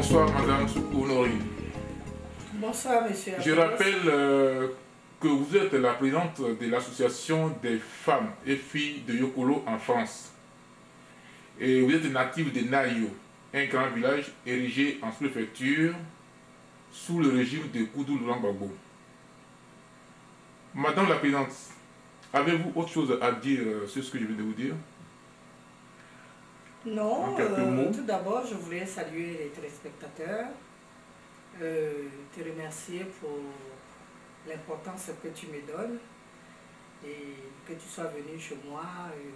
Bonsoir Madame Honorine. Bonsoir Monsieur. Je rappelle que vous êtes la présidente de l'association des femmes et filles de Yokolo en France. Et vous êtes native de Nayo, un grand village érigé en sous-préfecture sous le régime de Koudou Laurent Gbagbo. Madame la présidente, avez-vous autre chose à dire sur ce que je viens de vous dire? Non, tout d'abord, je voulais saluer les téléspectateurs, te remercier pour l'importance que tu me donnes et que tu sois venu chez moi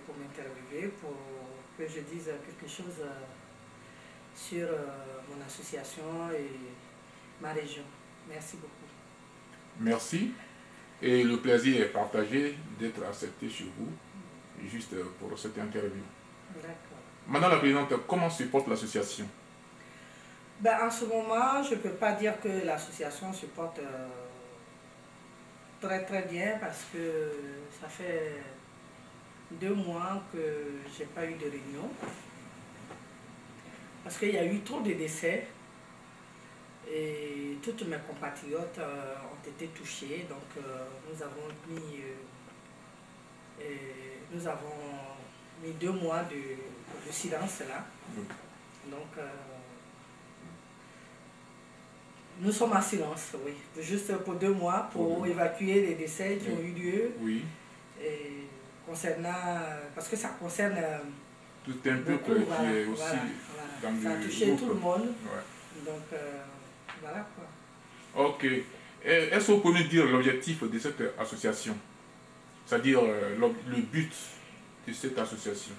pour m'interviewer, pour que je dise quelque chose sur mon association et ma région. Merci beaucoup. Merci. Et le plaisir est partagé d'être accepté chez vous, juste pour cette interview. D'accord. Madame la présidente, comment se porte l'association? En ce moment, je ne peux pas dire que l'association se porte très bien parce que ça fait 2 mois que je n'ai pas eu de réunion. Parce qu'il y a eu trop de décès et toutes mes compatriotes ont été touchés. Donc nous avons mis 2 mois de silence là. Donc nous sommes en silence, oui. Juste pour 2 mois pour évacuer les décès qui ont eu lieu. Oui. Et concernant, parce que ça concerne tout un peuple qui est aussi dans ça a touché tout le monde. Ouais. Donc voilà quoi. Ok. Est-ce que vous pouvez nous dire l'objectif de cette association? C'est-à-dire le but de cette association?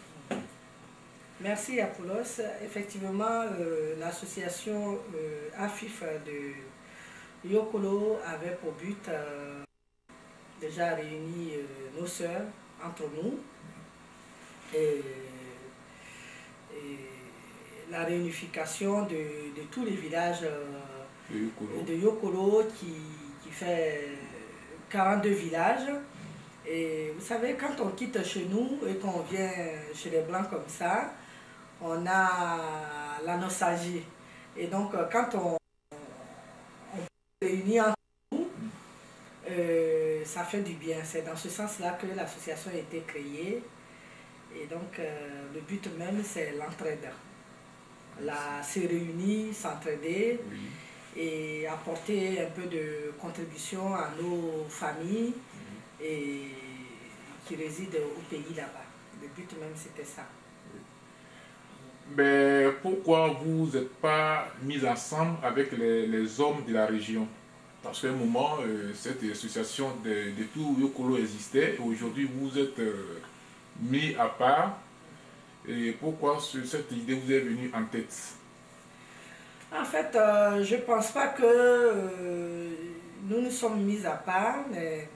Merci Apollos. Effectivement, l'association AFIF de Yokolo avait pour but déjà réunir nos sœurs entre nous et la réunification de tous les villages de Yokolo qui fait 42 villages. Et vous savez, quand on quitte chez nous et qu'on vient chez les Blancs comme ça, on a la nostalgie. Et donc, quand on se réunit entre nous, ça fait du bien. C'est dans ce sens-là que l'association a été créée. Et donc, le but même, c'est l'entraide. Se réunir, s'entraider et apporter un peu de contribution à nos familles et qui résident au pays là-bas. Le but même, c'était ça. Mais pourquoi vous n'êtes pas mis ensemble avec les hommes de la région? Parce qu'à un moment, cette association de tout Yokolo existait et aujourd'hui vous êtes mis à part. Et pourquoi cette idée vous est venue en tête? En fait, je ne pense pas que nous nous sommes mis à part, mais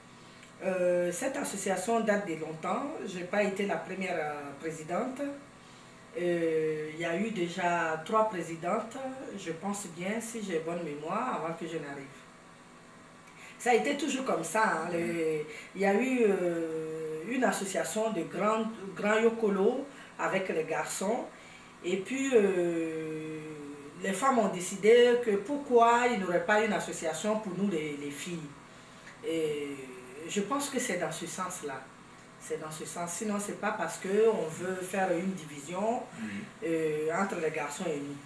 cette association date de longtemps. Je n'ai pas été la première présidente. Il y a eu déjà 3 présidentes, je pense bien, si j'ai bonne mémoire, avant que je n'arrive. Ça a été toujours comme ça. Hein. Il y a eu une association de grands Yokolo avec les garçons. Et puis, les femmes ont décidé que pourquoi il n'y aurait pas une association pour nous les filles. Et je pense que c'est dans ce sens-là. C'est dans ce sens. Sinon, ce n'est pas parce qu'on veut faire une division entre les garçons et nous.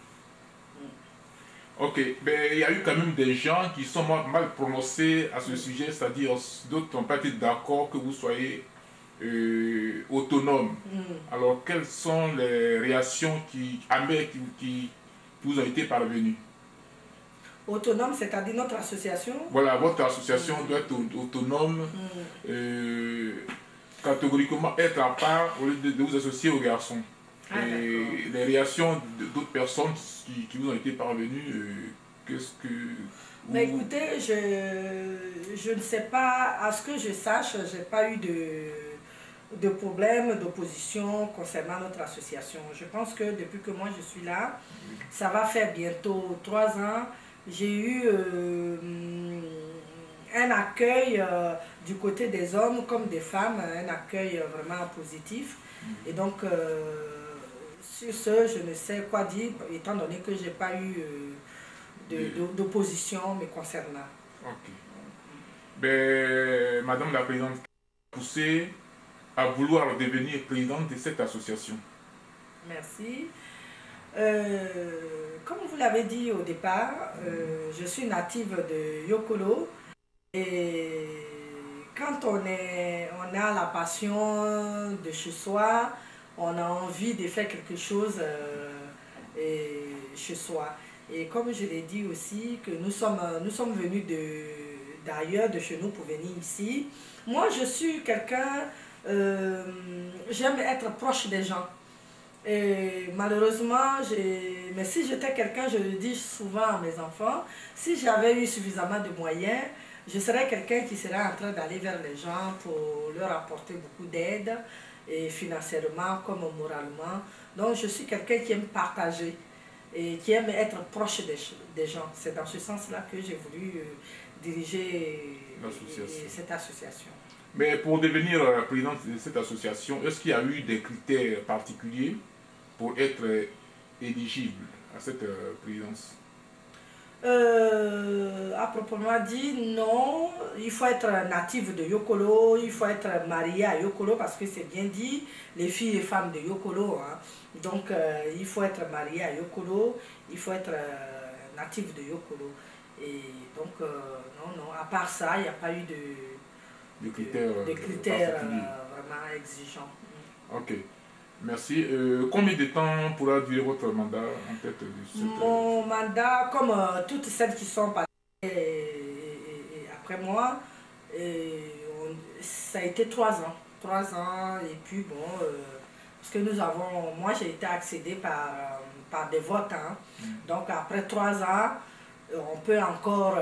Ok, mais il y a eu quand même des gens qui sont mal prononcés à ce sujet, c'est-à-dire d'autres n'ont pas été d'accord que vous soyez autonome. Alors, quelles sont les réactions amères qui vous ont été parvenues? Autonome, c'est-à-dire notre association? Voilà, votre association doit être autonome, catégoriquement être à part au lieu de vous associer aux garçons. Et les réactions d'autres personnes qui vous ont été parvenues, qu'est-ce que... Mais écoutez, je ne sais pas, à ce que je sache, je n'ai pas eu de problème, d'opposition concernant notre association. Je pense que depuis que moi je suis là, ça va faire bientôt 3 ans, j'ai eu un accueil du côté des hommes comme des femmes, un accueil vraiment positif. Et donc, sur ce, je ne sais quoi dire, étant donné que je n'ai pas eu d'opposition me concernant. Ok. Ben, Madame la Présidente, poussé à vouloir devenir présidente de cette association? Merci. Comme vous l'avez dit au départ, je suis native de Yokolo et quand on a la passion de chez soi, on a envie de faire quelque chose chez soi. Et comme je l'ai dit aussi, que nous sommes venus d'ailleurs, de chez nous pour venir ici. Moi, je suis quelqu'un, j'aime être proche des gens. Et malheureusement, mais si j'étais quelqu'un, je le dis souvent à mes enfants, si j'avais eu suffisamment de moyens, je serais quelqu'un qui serait en train d'aller vers les gens pour leur apporter beaucoup d'aide, et financièrement comme moralement. Donc je suis quelqu'un qui aime partager et qui aime être proche des gens. C'est dans ce sens-là que j'ai voulu diriger cette association. Mais pour devenir présidente de cette association, est-ce qu'il y a eu des critères particuliers pour être éligible à cette présidence? À proprement dit, non. Il faut être natif de Yokolo, il faut être marié à Yokolo parce que c'est bien dit, les filles et femmes de Yokolo. Hein. Donc, il faut être marié à Yokolo, il faut être natif de Yokolo. Et donc, non, à part ça, il n'y a pas eu de critères vraiment exigeants. Ok, merci. Combien de temps pourra durer votre mandat en tête de cette... Mon mandat, comme toutes celles qui sont passées après moi, ça a été 3 ans. 3 ans, et puis bon, parce que moi j'ai été accédée par des votes. Hein. Donc après 3 ans, on peut encore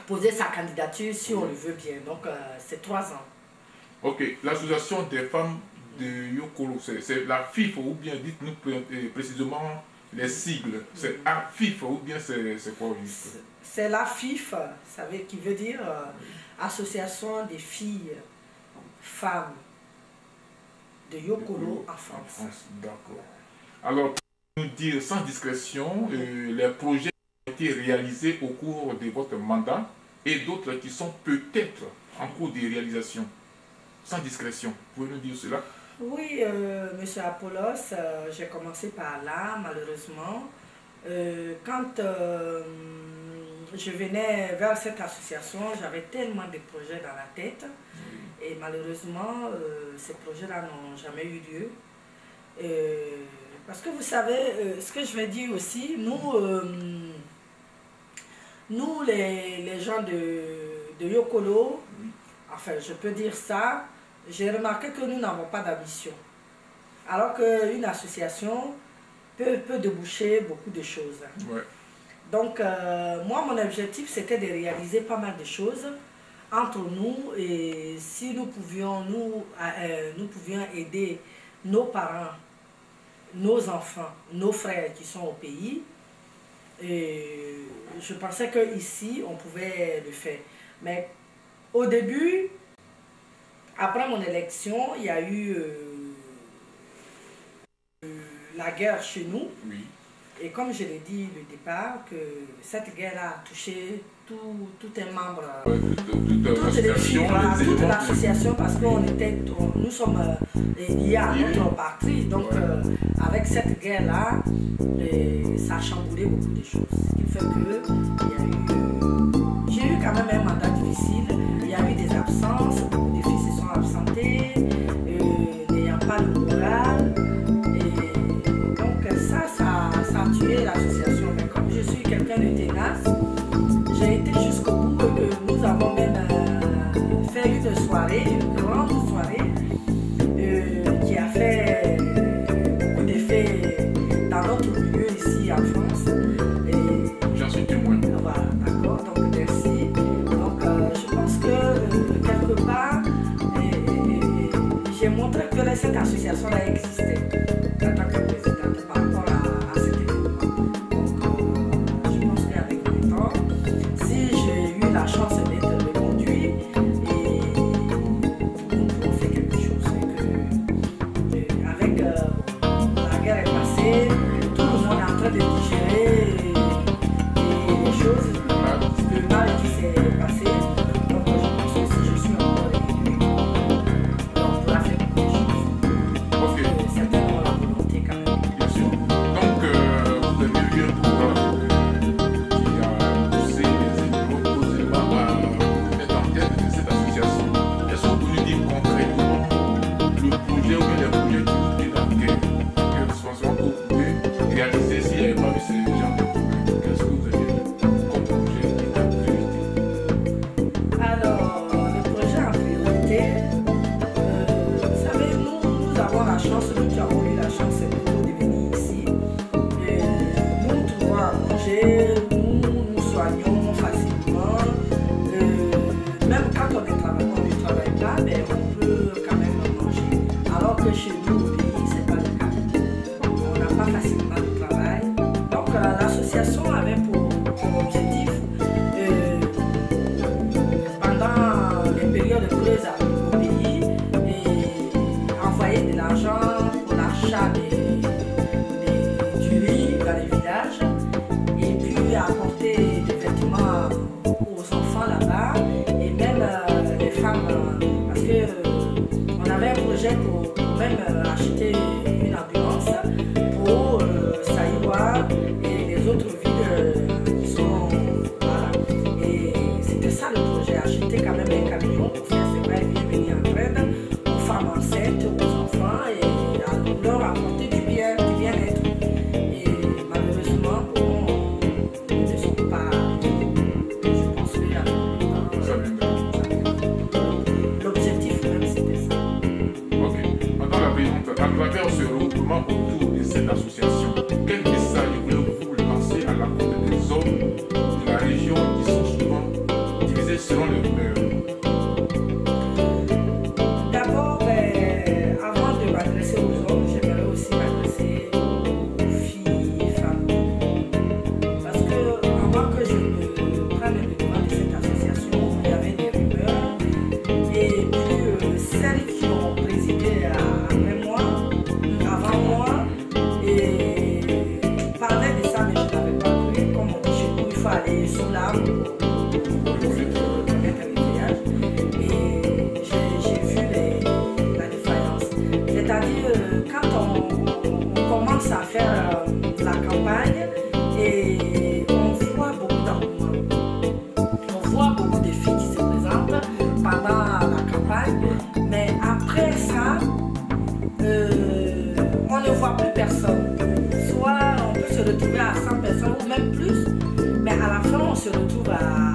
poser sa candidature si on le veut bien. Donc c'est 3 ans. Ok, l'association des femmes de Yokolo, c'est la FIF ou bien, dites-nous précisément les sigles. C'est AFIF ou bien c'est quoi juste? C'est la FIF, qui veut dire Association des filles, femmes de Yokolo en France. D'accord. Alors, pour nous dire sans discrétion, les projets qui ont été réalisés au cours de votre mandat et d'autres qui sont peut-être en cours de réalisation. Sans discrétion, pouvez nous dire cela? Oui, monsieur Apollos, j'ai commencé par là, malheureusement. Quand je venais vers cette association, j'avais tellement de projets dans la tête. Et malheureusement, ces projets-là n'ont jamais eu lieu. Parce que vous savez, ce que je vais dire aussi, nous les gens de Yokolo, enfin je peux dire ça, j'ai remarqué que nous n'avons pas d'ambition. Alors qu'une association peut déboucher beaucoup de choses. Ouais. Donc, moi, mon objectif, c'était de réaliser pas mal de choses entre nous. Et si nous pouvions aider nos parents, nos enfants, nos frères qui sont au pays, et je pensais qu'ici, on pouvait le faire. Mais au début, après mon élection, il y a eu la guerre chez nous. Oui. Et comme je l'ai dit au départ, que cette guerre a touché tout un membre, toutes les filles, toute l'association, parce que nous sommes liés à notre patrie. Donc avec cette guerre-là, ça a chamboulé beaucoup de choses. Ce qui fait que j'ai eu quand même un mandat difficile. Il y a eu des absences, beaucoup de filles se sont absentées, n'ayant pas le moral. Et donc ça a tué l'association. Mais comme je suis quelqu'un de ténace, j'ai été jusqu'au bout et que nous avons même fait une soirée, une grande soirée, qui a fait beaucoup d'effets dans notre milieu ici en France. J'en suis témoin. Voilà, d'accord, donc merci. Donc je pense que quelque part, j'ai montré que cette association-là existait en tant que présidente par rapport à cet événement. Donc je pense qu'avec le temps, si j'ai eu la chance d'être reconduit, nous pouvons faire quelque chose. Avec projette pour même acheter une ambulance pour Saïwa et les autres villes qui sont... Voilà. Et c'était ça le projet, acheter quand même un camion pour faire ses vrais venir en train aux femmes enceintes, aux enfants et à leur apporter du bien-être. Et malheureusement, ils ne sont pas... Je pense qu'il y a l'objectif même, c'était ça. Ok. Madame la Présidente, à travers ce regroupement autour de cette association, quel message voulez-vous lancer à l'encontre des hommes de la région qui sont souvent divisés selon les rumeurs? D'abord, avant de m'adresser aux hommes, j'aimerais aussi m'adresser aux filles, femmes. Parce que avant que je ne prenne le devant de cette association, il y avait des rumeurs. Et puis, celles qui ont présidé après moi, avant moi, et parlaient de ça, mais je n'avais pas cru. Comme on dit chez nous, il faut aller sous l'arbre pour mettre un éveillage. Et j'ai vu la défaillance. C'est-à-dire, quand on commence à faire la campagne et on voit beaucoup d'engouement, on voit beaucoup de filles qui se présentent pendant la campagne, mais après ça, on ne voit plus personne. Soit on peut se retrouver à 100 personnes ou même plus, mais à la fin on se retrouve à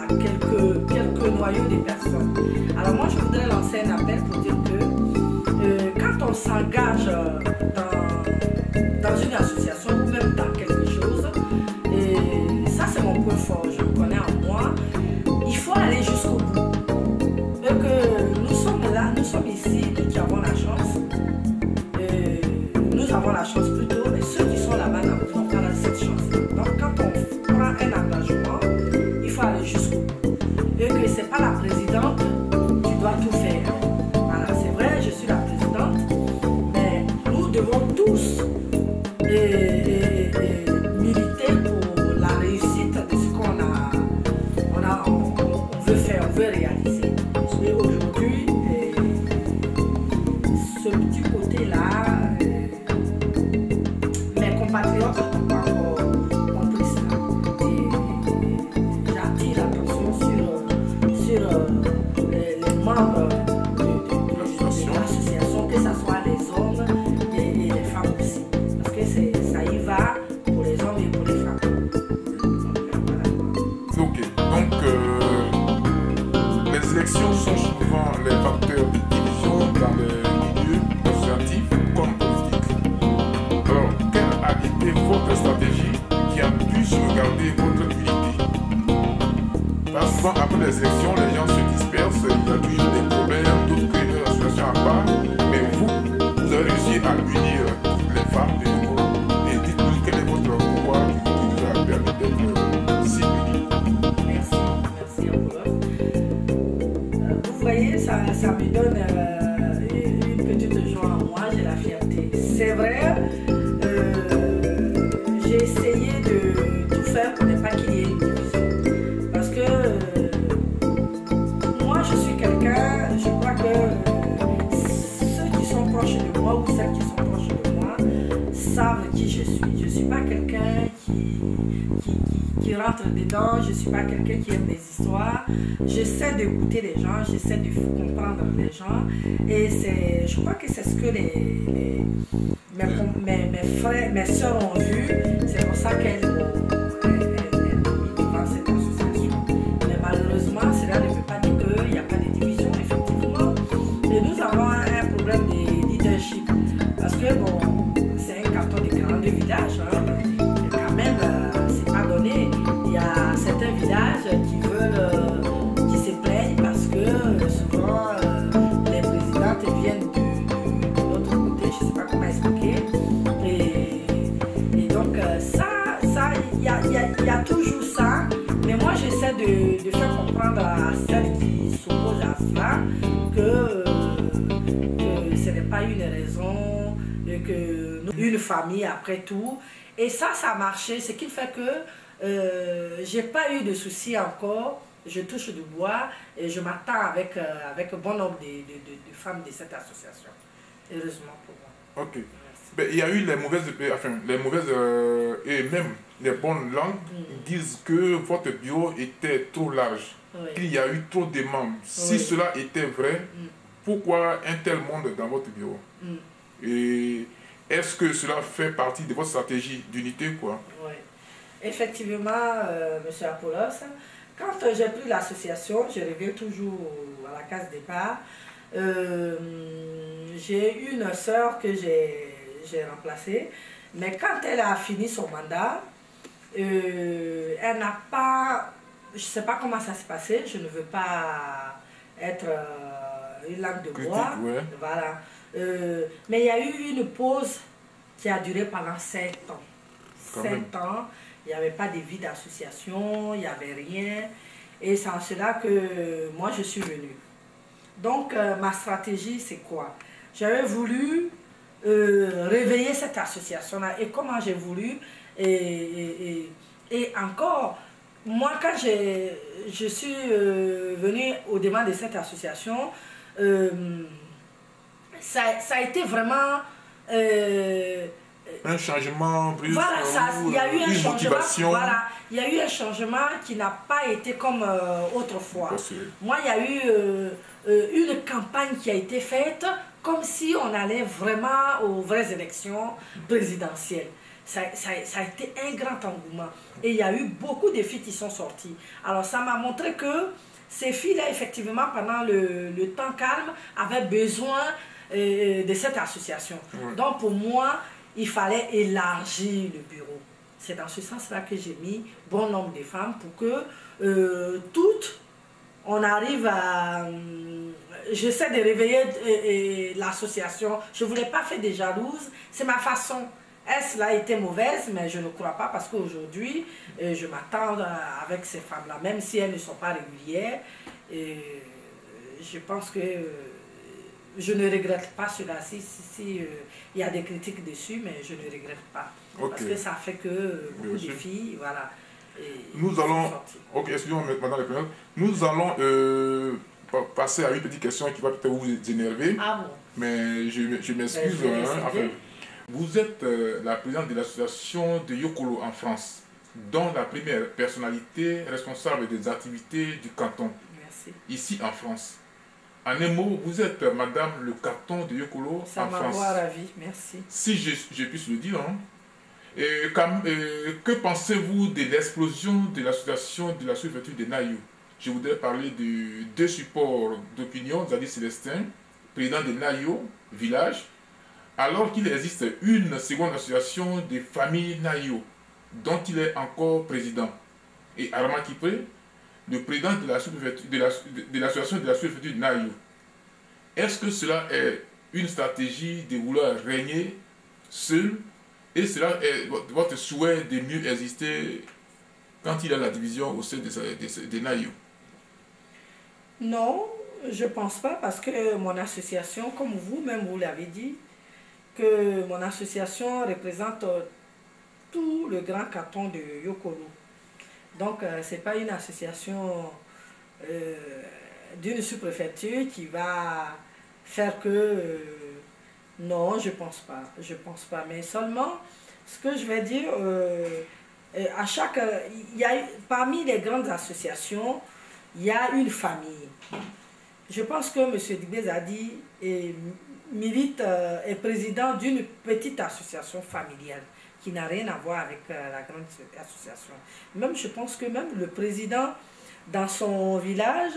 quelques noyaux de personnes. Alors moi je voudrais lancer un appel pour dire que quand on s'engage dans une association ou même dans quelque chose, et ça c'est mon point fort, je le connais en moi, il faut aller jusqu'au bout. Donc nous sommes là, nous sommes ici, nous qui avons la chance. Nous avons la chance plutôt, mais ceux qui sont là-bas n'ont pas cette chance. Donc quand on prend un engagement, il faut aller jusqu'au bout. Et que ce n'est pas la présidente qui doit tout faire. Voilà, c'est vrai, je suis la présidente, mais nous devons tous militer pour la réussite de ce on veut faire, on veut réaliser. Et aujourd'hui, ce petit côté-là, mes compatriotes n'ont pas encore compris ça. Et j'attire l'attention sur les membres de l'association, que ce soit les hommes et les femmes aussi. Parce que ça y va pour les hommes et pour les femmes. Ok, donc les élections sont souvent les facteurs de division dans les milieux associatifs comme politiques. Alors, quelle a été votre stratégie qui a pu sauvegarder votre unité? Parce que souvent, après les élections, les gens se dispersent, il y a toujours des problèmes, d'autres créent une association à part, mais vous avez réussi à unir toutes les femmes de nouveau. Et dites-nous quel est votre pouvoir qui vous a permis d'être si unis. Merci Apollo. Vous voyez, ça me donne une petite joie en moi, j'ai la fierté. C'est vrai, j'ai essayé de tout faire pour ne pas qu'il y ait une division. Parce que moi, je suis quelqu'un, je crois que ceux qui sont proches de moi ou celles qui sont proches de moi savent qui je suis. Je ne suis pas quelqu'un qui rentre dedans, je ne suis pas quelqu'un qui aime les histoires. J'essaie d'écouter les gens, j'essaie de comprendre les gens. Et je crois que c'est ce que mes frères, mes soeurs ont vu. C'est pour ça qu'elles m'ont mis devant cette association. Mais malheureusement, cela ne veut pas dire qu'il n'y a pas de division, effectivement. Et nous avons un problème de leadership. Parce que bon, c'est un carton de 42 villages. Hein. Et quand même, c'est pas donné. Il y a certains villages qui se plaignent parce que souvent les présidentes viennent de l'autre côté, je ne sais pas comment expliquer. Et donc il y a toujours ça. Mais moi j'essaie de faire comprendre à celles qui s'opposent à cela que ce n'est pas une raison, que une famille après tout. Et ça a marché, ce qui fait que j'ai pas eu de soucis encore je touche du bois et je m'attends avec, avec un bon nombre de femmes de cette association. Heureusement pour moi. Ok. Ben, il y a eu les mauvaises, et même les bonnes langues disent que votre bureau était trop large, qu'il y a eu trop de membres. Si cela était vrai, pourquoi un tel monde dans votre bureau? Et est-ce que cela fait partie de votre stratégie d'unité, quoi? Oui. Effectivement, M. Apollos, quand j'ai pris l'association, je reviens toujours à la case départ, j'ai une sœur que j'ai remplacée, mais quand elle a fini son mandat, elle n'a pas, je ne sais pas comment ça s'est passé, je ne veux pas être une langue de bois, voilà. Mais il y a eu une pause qui a duré pendant 7 ans. 7 ans, il n'y avait pas de vie d'association, il n'y avait rien. Et c'est en cela que moi je suis venue. Donc ma stratégie c'est quoi? J'avais voulu réveiller cette association-là. Et comment j'ai voulu, et encore, moi quand je suis venue au devant de cette association, ça a été vraiment... un changement, plus, voilà, il y a eu un changement, motivation. voilà, il y a eu un changement qui n'a pas été comme autrefois. Moi, il y a eu une campagne qui a été faite comme si on allait vraiment aux vraies élections présidentielles. Ça a été un grand engouement. Et il y a eu beaucoup de filles qui sont sorties. Alors, ça m'a montré que ces filles-là, effectivement, pendant le temps calme, avaient besoin de cette association. Donc, pour moi, il fallait élargir le bureau. C'est dans ce sens-là que j'ai mis bon nombre de femmes pour que toutes, on arrive à... J'essaie de réveiller l'association. Je ne voulais pas faire des jalouses. C'est ma façon. Est-ce a été mauvaise, mais je ne crois pas parce qu'aujourd'hui, je m'attends avec ces femmes-là, même si elles ne sont pas régulières. Je pense que je ne regrette pas cela. Si il y a des critiques dessus, mais je ne regrette pas. Parce que ça fait que beaucoup de filles, voilà. Nous allons, excusez-moi, madame la présidente, nous allons passer à une petite question qui va peut-être vous énerver. Ah bon? Mais je m'excuse. Vous êtes la présidente de l'association de Yokolo en France, dont la première personnalité responsable des activités du canton. Merci. Ici en France. En un mot, vous êtes madame le canton de Yokolo en France. Ça m'a ravi, merci. Si je puisse le dire, hein. Que pensez-vous de l'explosion de l'association de la sous-préfecture de Naïo? Je voudrais parler de 2 supports d'opinion, Zadi Célestin, président de Naïo, village, alors qu'il existe une seconde association des familles Naïo, dont il est encore président. Et Arma Kipré, le président de l'association de la sous-préfecture de Naïo. Est-ce que cela est une stratégie de vouloir régner seul? Et cela est votre souhait de mieux exister quand il y a la division au sein de Naïo? Non, je ne pense pas parce que mon association, comme vous-même vous l'avez dit, que mon association représente tout le grand canton de Yokolo. Donc, ce n'est pas une association d'une sous-préfecture qui va faire que... non, je pense pas. Je pense pas. Mais seulement, ce que je vais dire, à chaque... parmi les grandes associations, il y a une famille. Je pense que M. Dibé a dit et milite, est président d'une petite association familiale qui n'a rien à voir avec la grande association. Même, je pense que même le président, dans son village,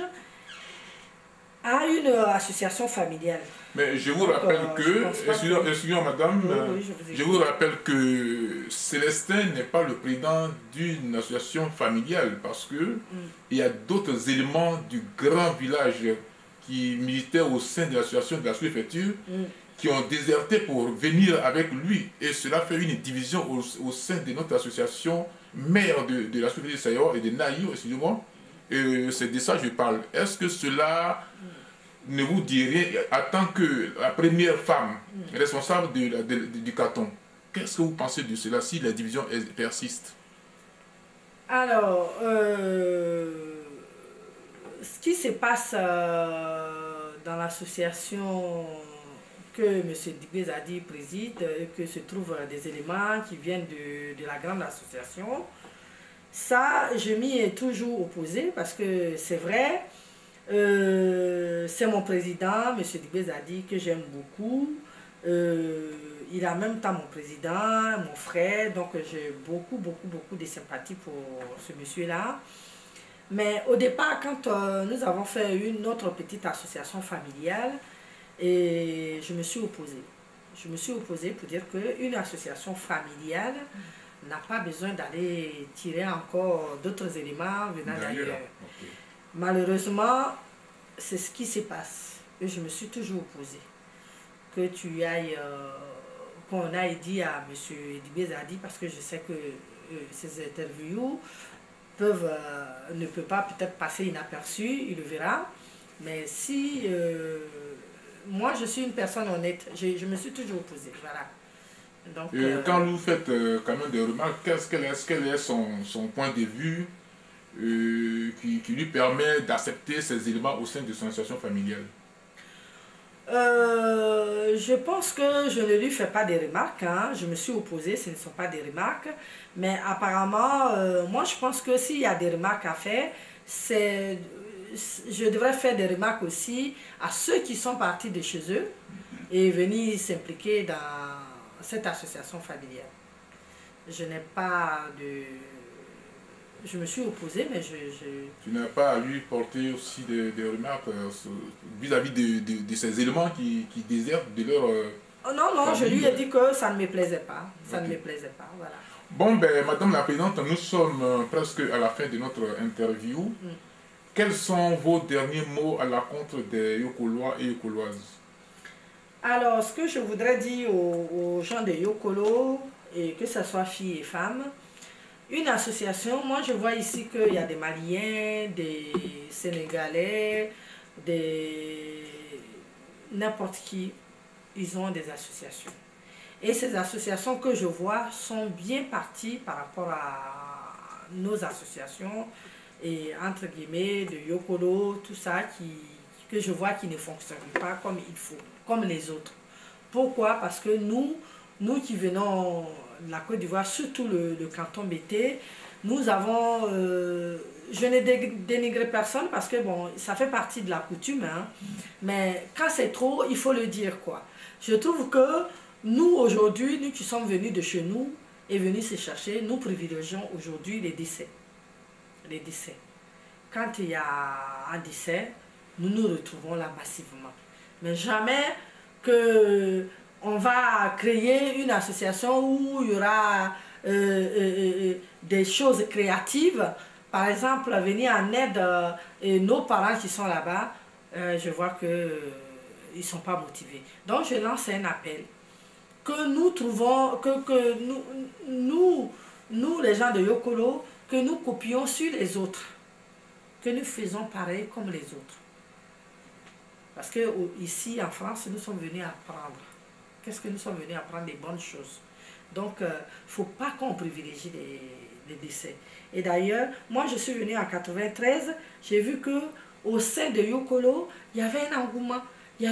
a une association familiale. Mais je vous rappelle excusez-moi madame, je vous rappelle que Célestin n'est pas le président d'une association familiale parce que il y a d'autres éléments du grand village qui militaient au sein de l'association de la sous-préfecture qui ont déserté pour venir avec lui. Et cela fait une division au sein de notre association mère de la sous-préfecture de Sayor et de Naïo, excusez-moi. Et c'est de ça que je parle. Est-ce que cela ne vous dit rien en tant que la première femme responsable du canton? Qu'est-ce que vous pensez de cela si la division persiste? Alors, ce qui se passe dans l'association que M. Digbé Zadi préside, que se trouvent des éléments qui viennent de la grande association, ça, je m'y ai toujours opposé parce que c'est vrai, c'est mon président, M. Digbé Zadi, que j'aime beaucoup. Il est en même temps mon président, mon frère, donc j'ai beaucoup de sympathie pour ce monsieur-là. Mais au départ, quand nous avons fait une autre petite association familiale, et je me suis opposée. Je me suis opposée pour dire qu'une association familiale n'a pas besoin d'aller tirer encore d'autres éléments venant d'ailleurs. Okay. Malheureusement, c'est ce qui se passe. Et je me suis toujours opposée. Que tu ailles, qu'on aille dire à M. Digbé Zadi, parce que je sais que ces interviews ne peuvent pas peut-être passer inaperçues, il le verra. Mais si moi je suis une personne honnête, je me suis toujours opposée. Voilà. Donc, quand vous faites quand même des remarques, quel est son point de vue qui lui permet d'accepter ces éléments au sein de son association familiale? Je pense que je ne lui fais pas des remarques, hein. Je me suis opposée, ce ne sont pas des remarques, mais apparemment, moi je pense que s'il y a des remarques à faire, je devrais faire des remarques aussi à ceux qui sont partis de chez eux et venir s'impliquer dans cette association familiale. Je n'ai pas de... Je me suis opposée, mais Tu n'as pas à lui porter aussi des remarques vis-à-vis de ces éléments qui désertent de leur... non, je lui ai dit que ça ne me plaisait pas. Ça ne me plaisait pas, voilà. Bon, ben, Madame la Présidente, nous sommes presque à la fin de notre interview. Quels sont vos derniers mots à l'encontre des Yokolois et Yokoloises? Alors, ce que je voudrais dire aux gens de Yokolo, et que ce soit filles et femmes, une association, moi je vois ici qu'il y a des Maliens, des Sénégalais, n'importe qui, ils ont des associations. Et ces associations que je vois sont bien parties par rapport à nos associations, et entre guillemets, de Yokolo, tout ça, que je vois qui ne fonctionnent pas comme il faut, comme les autres. Pourquoi? Parce que nous qui venons de la Côte d'Ivoire, surtout le canton Bété, nous avons, je ne dénigre personne parce que bon, ça fait partie de la coutume, hein, mais quand c'est trop, il faut le dire, quoi. Je trouve que nous aujourd'hui, nous qui sommes venus de chez nous et venus se chercher, nous privilégions aujourd'hui les décès. Les décès. Quand il y a un décès, nous nous retrouvons là massivement. Mais jamais que on va créer une association où il y aura des choses créatives. Par exemple, venir en aide nos parents qui sont là-bas, je vois qu'ils ne sont pas motivés. Donc je lance un appel. Que nous trouvons, que nous les gens de Yokolo, que nous copions sur les autres. Que nous faisons pareil comme les autres. Parce que ici en France, nous sommes venus apprendre. Qu'est-ce que nous sommes venus apprendre? Des bonnes choses. Donc, il ne faut pas qu'on privilégie les décès. Et d'ailleurs, moi je suis venue en 93, j'ai vu qu'au sein de Yokolo, il y avait un engouement. Il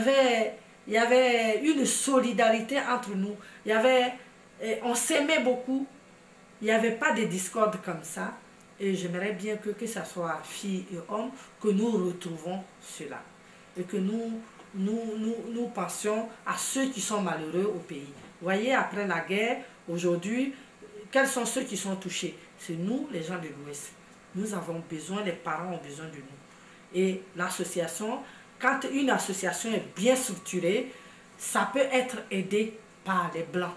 y avait une solidarité entre nous. On s'aimait beaucoup. Il n'y avait pas de discorde comme ça. Et j'aimerais bien que ce soit filles et hommes, que nous retrouvons cela. Et que nous pensions à ceux qui sont malheureux au pays. Vous voyez, après la guerre, aujourd'hui, quels sont ceux qui sont touchés? C'est nous, les gens de l'Ouest. Nous avons besoin, les parents ont besoin de nous. Et l'association, quand une association est bien structurée, ça peut être aidé par les Blancs.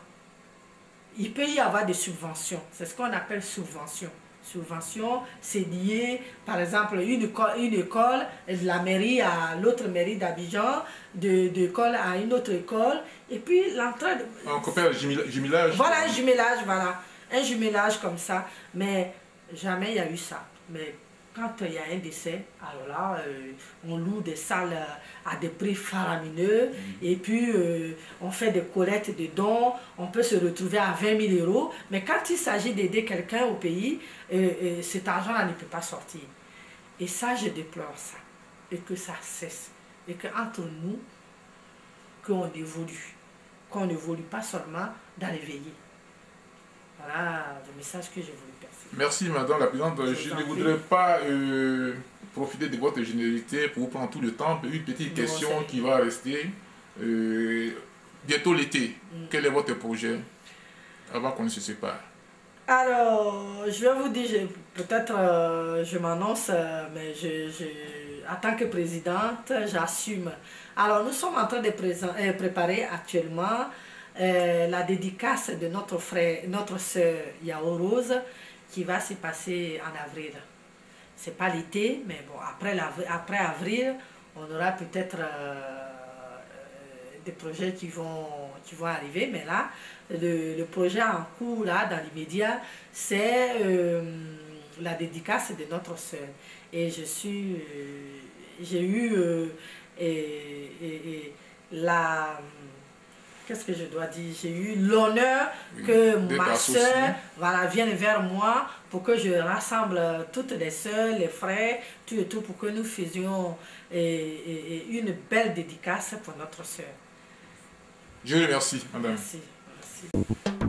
Il peut y avoir des subventions. C'est ce qu'on appelle subvention. Subvention, c'est lié, par exemple, une école, de la mairie à l'autre mairie d'Abidjan, de l'école à une autre école, et puis l'entrée... On coopère jumelage. Voilà, un jumelage, voilà. Un jumelage comme ça. Mais jamais il y a eu ça. Mais quand il y a un décès, alors là, on loue des salles à des prix faramineux, et puis on fait des collectes de dons, on peut se retrouver à 20 000 €, mais quand il s'agit d'aider quelqu'un au pays, cet argent-là ne peut pas sortir. Et ça, je déplore ça. et que ça cesse. Et qu'entre nous, qu'on n'évolue pas seulement dans les veillées. Voilà le message que je voulais passer. Merci Madame la Présidente. Je ne voudrais pas profiter de votre générosité pour prendre tout le temps. Une petite question qui va rester. Bientôt l'été, quel est votre projet avant qu'on ne se sépare? Alors, je vais vous dire, peut-être je m'annonce, mais en tant que présidente, j'assume. Alors, nous sommes en train de préparer actuellement la dédicace de notre frère, notre sœur Yao Rose, qui va se passer en avril. C'est pas l'été, mais bon, après avril, on aura peut-être des projets qui vont arriver, mais là, le projet en cours, là, dans l'immédiat, c'est la dédicace de notre sœur. Et j'ai eu qu'est-ce que je dois dire? J'ai eu l'honneur que ma sœur vienne vers moi pour que je rassemble toutes les sœurs, les frères, tout et tout, pour que nous faisions une belle dédicace pour notre sœur. Je vous remercie, madame. Merci. Merci.